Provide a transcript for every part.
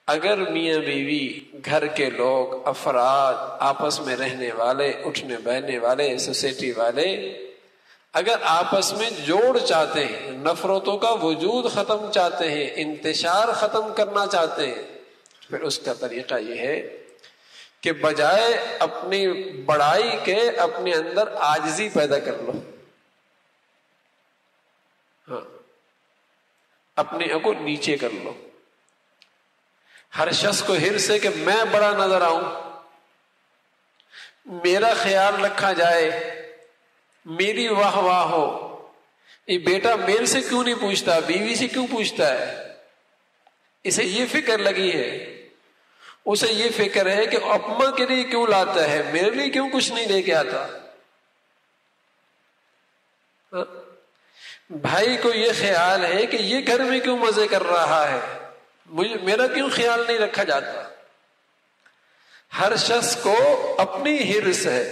اگر میاں بیوی، گھر کے لوگ، افراد، آپس میں رہنے والے، اٹھنے بیٹھنے والے، سوسائٹی والے اگر آپس میں جوڑ چاہتے ہیں، نفرتوں کا وجود ختم چاہتے ہیں، انتشار ختم کرنا چاہتے ہیں، پھر اس کا طریقہ یہ ہے کہ بجائے اپنی بڑائی کے اپنے اندر عاجزی پیدا کر لو. ہاں، اپنے کو نیچے کر لو. ہر شخص کو حرص ہے کہ میں بڑا نظر آؤں، میرا خیال رکھا جائے، میری واہ واہ ہو. یہ بیٹا میل سے کیوں نہیں پوچھتا، بیوی سے کیوں پوچھتا ہے؟ اسے یہ فکر لگی ہے، اسے یہ فکر ہے کہ اپما کے لیے کیوں لاتا ہے، میرے لیے کیوں کچھ نہیں لے کے آتا. بھائی کو یہ خیال ہے کہ یہ گھر میں کیوں مزے کر رہا ہے، میرا کیوں خیال نہیں رکھا جاتا. ہر شخص کو اپنی حرص ہے،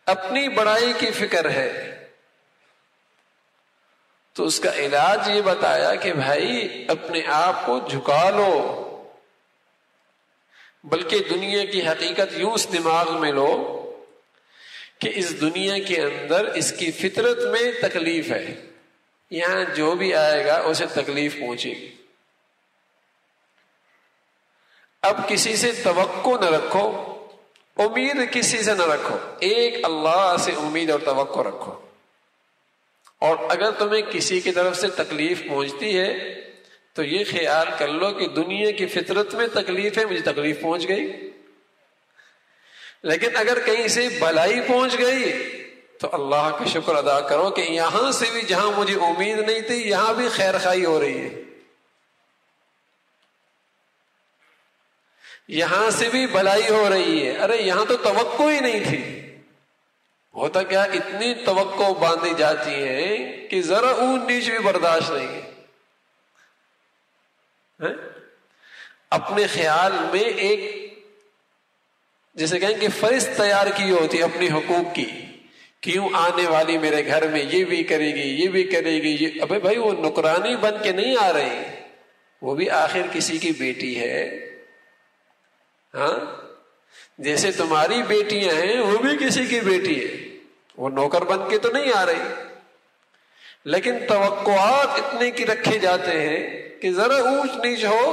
اپنی بڑائی کی فکر ہے. تو اس کا علاج یہ بتایا کہ بھائی اپنے آپ کو جھکا لو، بلکہ دنیا کی حقیقت یوں اس دماغ میں لو کہ اس دنیا کے اندر اس کی فطرت میں تکلیف ہے. یہاں جو بھی آئے گا اسے تکلیف پہنچے گی. اب کسی سے توقع نہ رکھو، امید کسی سے نہ رکھو، ایک اللہ سے امید اور توقع رکھو. اور اگر تمہیں کسی کی طرف سے تکلیف پہنچتی ہے تو یہ خیال کر لو کہ دنیا کی فطرت میں تکلیف ہے، مجھے تکلیف پہنچ گئی. لیکن اگر کہیں سے بھلائی پہنچ گئی تو اللہ کا شکر ادا کرو کہ یہاں سے بھی جہاں مجھے امید نہیں تھی یہاں بھی خیر خائی ہو رہی ہے، یہاں سے بھی بھلائی ہو رہی ہے. ارے یہاں تو توقع ہی نہیں تھی. ہوتا کیا، اتنی توقع باندھی جاتی ہے کہ ذرا اون نیچ بھی برداشت نہیں ہے. اپنے خیال میں ایک جیسے کہیں کہ فہرست تیار کی ہوتی ہے اپنے حقوق کی، کیوں آنے والی میرے گھر میں یہ بھی کرے گی، یہ بھی کرے گی، یہ ابے بھائی وہ نکرانی بن کے نہیں آ رہی، وہ بھی آخر کسی کی بیٹی ہے. ہاں، جیسے تمہاری بیٹیاں ہیں وہ بھی کسی کی بیٹی ہے، وہ نوکر بن کے تو نہیں آ رہی. لیکن توقعات اتنے کی رکھے جاتے ہیں کہ ذرا اونچ نیچ ہو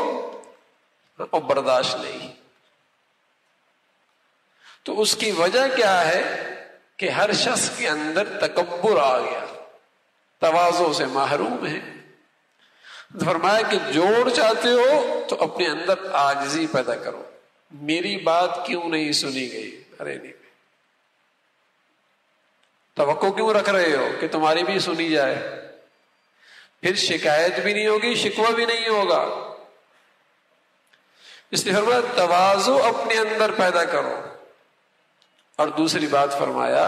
اور برداشت نہیں. تو اس کی وجہ کیا ہے کہ ہر شخص کے اندر تکبر آ گیا، تواضع سے محروم ہے. فرمایا کہ جوڑ چاہتے ہو تو اپنے اندر عاجزی پیدا کرو. میری بات کیوں نہیں سنی گئی، ارے نہیں، توقع کیوں رکھ رہے ہو کہ تمہاری بھی سنی جائے؟ پھر شکایت بھی نہیں ہوگی، شکوہ بھی نہیں ہوگا. اس لیے فرمایا تواضع اپنے اندر پیدا کرو. اور دوسری بات فرمایا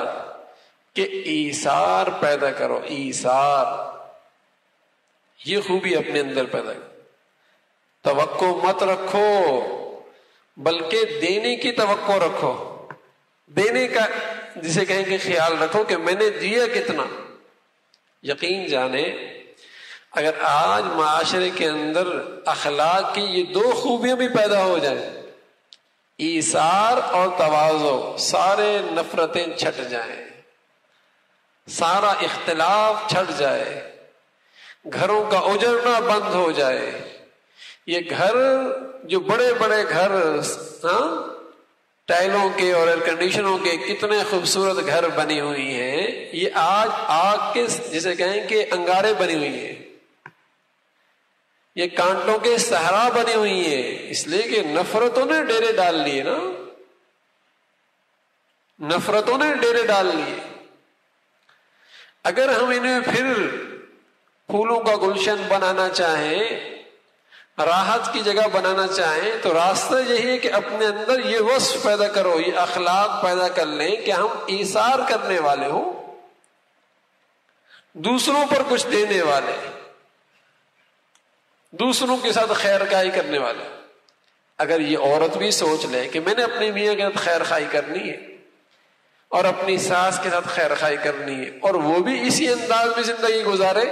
کہ ایثار پیدا کرو. ایثار، یہ خوبی اپنے اندر پیدا کرو. توقع مت رکھو بلکہ دینے کی توقع رکھو. دینے کا جسے کہیں کہ خیال رکھو کہ میں نے دیا کتنا. یقین جانے اگر آج معاشرے کے اندر اخلاق کی یہ دو خوبیاں بھی پیدا ہو جائیں، ایثار اور تواضع، سارے نفرتیں چھٹ جائیں، سارا اختلاف چھٹ جائے، گھروں کا اجڑنا بند ہو جائے. یہ گھر جو بڑے بڑے گھر ٹائلوں کے اور ایئر کنڈیشنوں کے کتنے خوبصورت گھر بنی ہوئی ہیں، یہ آج آگ کے جسے کہیں کہ انگارے بنی ہوئی ہیں، یہ کانٹوں کے صحرا بنی ہوئی ہیں. اس لیے کہ نفرتوں نے ڈیرے ڈال لیے نا، نفرتوں نے ڈیرے ڈال لیے. اگر ہم انہیں پھر پھولوں کا گلشن بنانا چاہیں، راحت کی جگہ بنانا چاہیں، تو راستہ یہی ہے کہ اپنے اندر یہ وصف پیدا کرو، یہ اخلاق پیدا کر لیں کہ ہم ایثار کرنے والے ہوں، دوسروں پر کچھ دینے والے، دوسروں کے ساتھ خیر خائی کرنے والے. اگر یہ عورت بھی سوچ لے کہ میں نے اپنے میاں کے ساتھ خیر خائی کرنی ہے اور اپنی ساس کے ساتھ خیر خائی کرنی ہے، اور وہ بھی اسی انداز میں زندگی گزارے،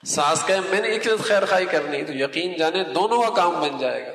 ساس کہے میں نے ایک خیر خائی کرنی تو یقین جانے دونوں کا کام بن جائے گا.